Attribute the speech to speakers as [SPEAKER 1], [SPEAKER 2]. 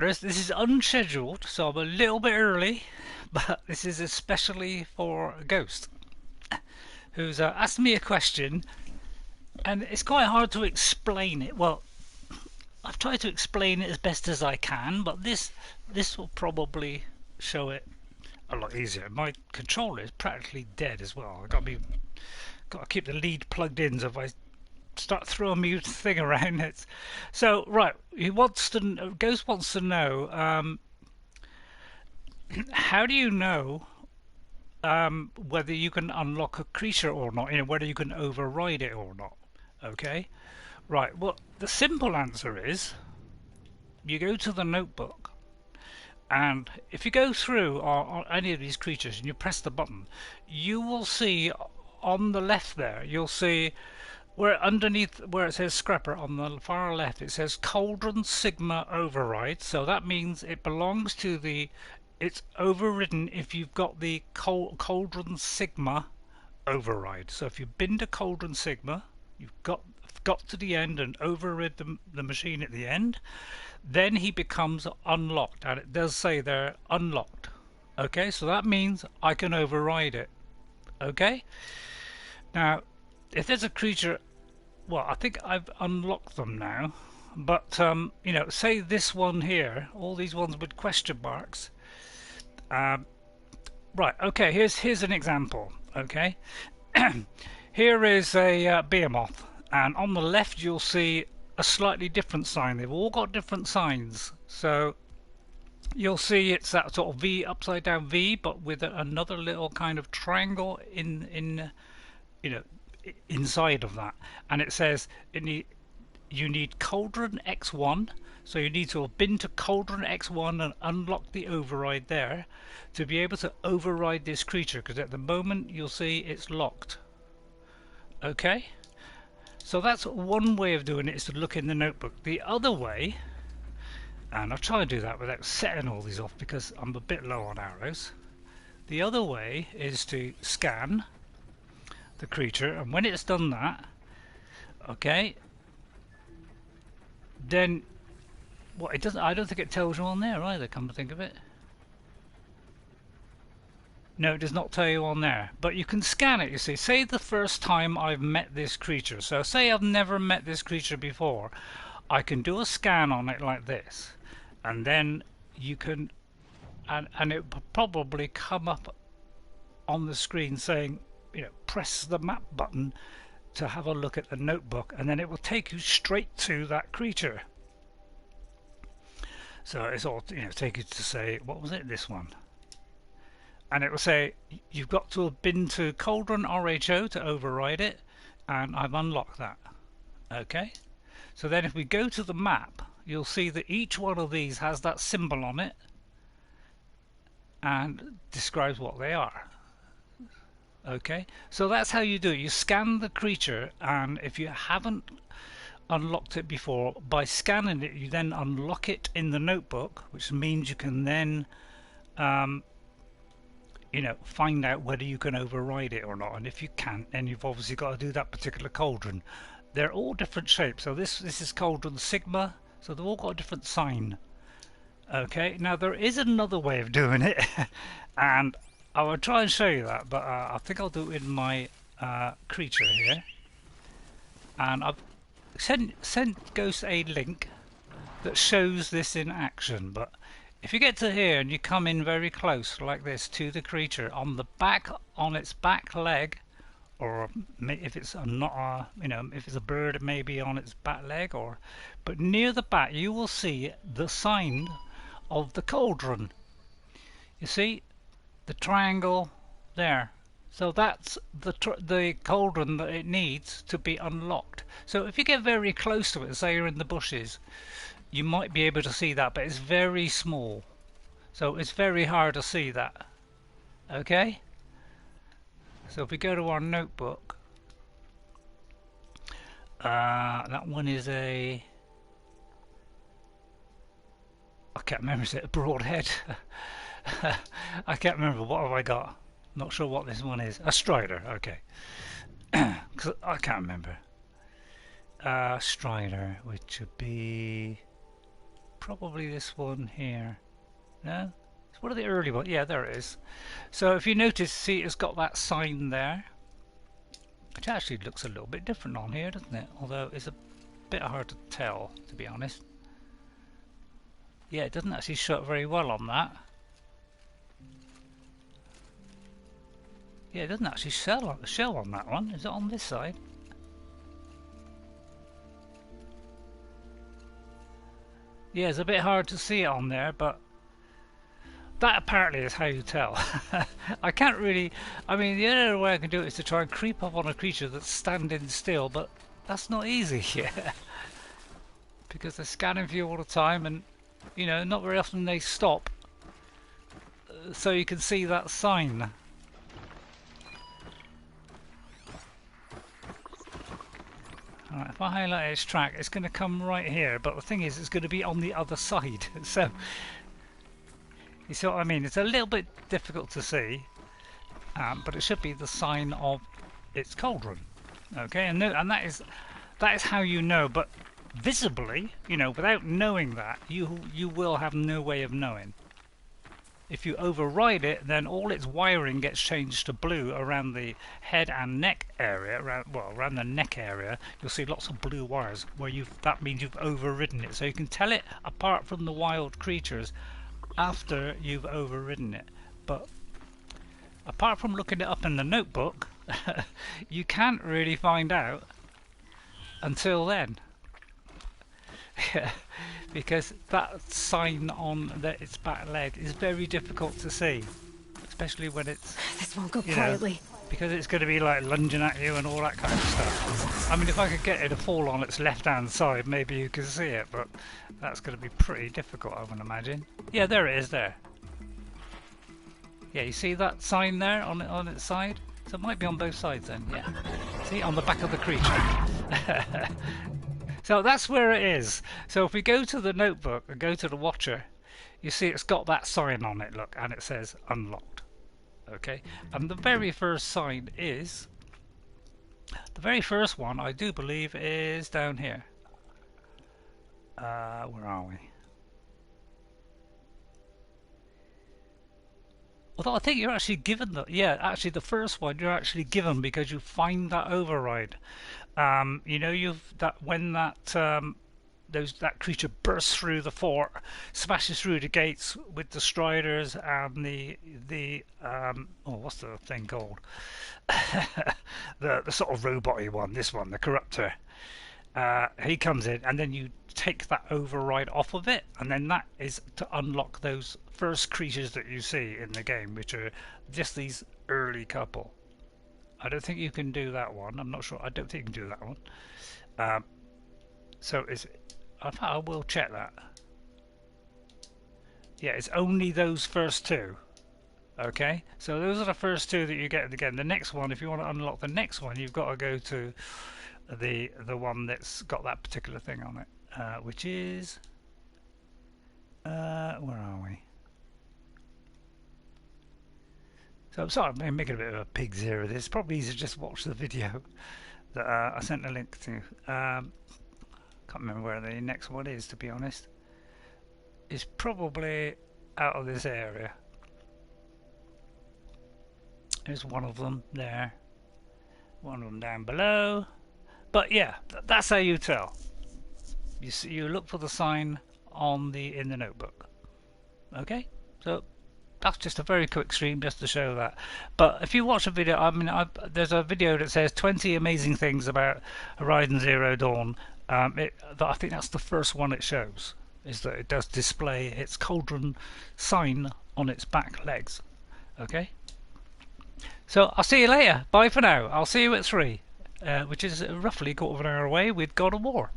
[SPEAKER 1] This is unscheduled, so I'm a little bit early, but this is especially for Ghost, who's asked me a question, and it's quite hard to explain it. Well, I've tried to explain it as best as I can, but this will probably show it a lot easier. My controller is practically dead as well. Got to keep the lead plugged in, so if I start throwing my thing around, it's so right. Ghost wants to know. How do you know whether you can unlock a creature or not? You know, whether you can override it or not. Okay, right. Well, the simple answer is you go to the notebook, and if you go through on any of these creatures and you press the button, you will see on the left there. You'll see where underneath where it says Scrapper on the far left, it says Cauldron Sigma Override. So that means it belongs to the. It's overridden if you've got the Cauldron Sigma override. So if you've been to Cauldron Sigma, you've got to the end and overrid the machine at the end, then he becomes unlocked, and it does say they're unlocked. Okay, so that means I can override it. Okay, now if there's a creature, well, I think I've unlocked them now, but you know, say this one here, all these ones with question marks. Right, okay, here's an example. Okay, here is a behemoth, and on the left you'll see a slightly different sign. They've all got different signs, so you'll see it's that sort of V, upside down V, but with another little kind of triangle in you know, inside of that, and it says you need Cauldron X1. So you need to have been to Cauldron X1 and unlock the override there to be able to override this creature, because at the moment you'll see it's locked. Okay, so that's one way of doing it, is to look in the notebook. The other way, and I'll try and do that without setting all these off because I'm a bit low on arrows. The other way is to scan the creature, and when it's done that, okay, then well, it doesn't. I don't think it tells you on there either. Come to think of it, no, it does not tell you on there. But you can scan it. You see, say the first time I've met this creature. So say I've never met this creature before, I can do a scan on it like this, and then you can, and it will probably come up on the screen saying, you know, press the map button to have a look at the notebook, and then it will take you straight to that creature. So it's all, you know, take you to say, what was it, this one, and it will say you've got to have been to Cauldron RHO to override it, and I've unlocked that. Okay, so then if we go to the map, you'll see that each one of these has that symbol on it and describes what they are. Okay, so that's how you do it. You scan the creature, and if you haven't unlocked it before, by scanning it you then unlock it in the notebook, which means you can then you know, find out whether you can override it or not, and if you can't, then you've obviously got to do that particular cauldron. They're all different shapes, so this is Cauldron Sigma, so they've all got a different sign. Okay, now there is another way of doing it and I will try and show you that, but I think I'll do it in my creature here, and I've sent Ghost a link that shows this in action. But if you get to here and you come in very close like this to the creature, on the back, on its back leg, or if it's not a, you know, if it's a bird, it may be on its back leg, or but near the back you will see the sign of the cauldron. You see the triangle there, so that's the cauldron that it needs to be unlocked. So if you get very close to it, say you're in the bushes, you might be able to see that, but it's very small, so it's very hard to see that. Okay, so if we go to our notebook, that one is a, I can't remember, is it a broadhead? I can't remember. What have I got? Not sure what this one is. A strider, okay. Cause I can't remember. Strider, which would be probably this one here. No? It's one of the early ones. Yeah, there it is. So if you notice, see it's got that sign there. Which actually looks a little bit different on here, doesn't it? Although it's a bit hard to tell, to be honest. Yeah, it doesn't actually show up very well on that. Yeah, it doesn't actually show on that one. Is it on this side? Yeah, it's a bit hard to see it on there, but that apparently is how you tell. I can't really... I mean, the only way I can do it is to try and creep up on a creature that's standing still, but that's not easy, yeah. Because they're scanning for you all the time, and, you know, not very often they stop. So you can see that sign. Alright, if I highlight its track, it's going to come right here, but the thing is, it's going to be on the other side. So, you see what I mean? It's a little bit difficult to see, but it should be the sign of its cauldron. Okay, and that is how you know. But visibly, you know, without knowing that, you will have no way of knowing. If you override it, then all its wiring gets changed to blue around the head and neck area. Around the neck area, you'll see lots of blue wires where that means you've overridden it. So you can tell it apart from the wild creatures after you've overridden it. But apart from looking it up in the notebook, you can't really find out until then. Because that sign on its back leg is very difficult to see, especially when it's...
[SPEAKER 2] This won't go quietly.
[SPEAKER 1] Because it's going to be like lunging at you and all that kind of stuff. I mean, if I could get it to fall on its left-hand side, maybe you could see it, but that's going to be pretty difficult, I would imagine. Yeah, there it is there. Yeah, you see that sign there on its side? So it might be on both sides then, yeah. See, on the back of the creature. So that's where it is. So if we go to the notebook and go to the watcher, you see it's got that sign on it, look, and it says unlocked. Okay, and the very first sign is... The very first one, I do believe, is down here. Where are we? Although I think you're actually given the... Yeah, actually the first one you're actually given because you find that override. You know, when that creature bursts through the fort, smashes through the gates with the striders and the what's the thing called? the sort of robot-y one, this one, the corruptor. He comes in, and then you take that override off of it, and then that is to unlock those first creatures that you see in the game, which are just these early couple. I don't think you can do that one. I'm not sure. I don't think you can do that one. So I will check that. Yeah, it's only those first two. Okay, so those are the first two that you get again. The next one, if you want to unlock the next one, you've got to go to the one that's got that particular thing on it, which is where are we? So I'm sorry, I'm making a bit of a pig's ear of this. It's probably easier to just watch the video that I sent a link to. Can't remember where the next one is, to be honest. It's probably out of this area. There's one of them there. One of them down below. But yeah, that's how you tell. You look for the sign in the notebook. Okay, so that's just a very quick stream just to show that. But if you watch a video, I mean, there's a video that says 20 amazing things about Horizon Zero Dawn. I think that's the first one it shows, is that it does display its cauldron sign on its back legs. Okay, so I'll see you later. Bye for now. I'll see you at 3, which is roughly a quarter of an hour away with God of War.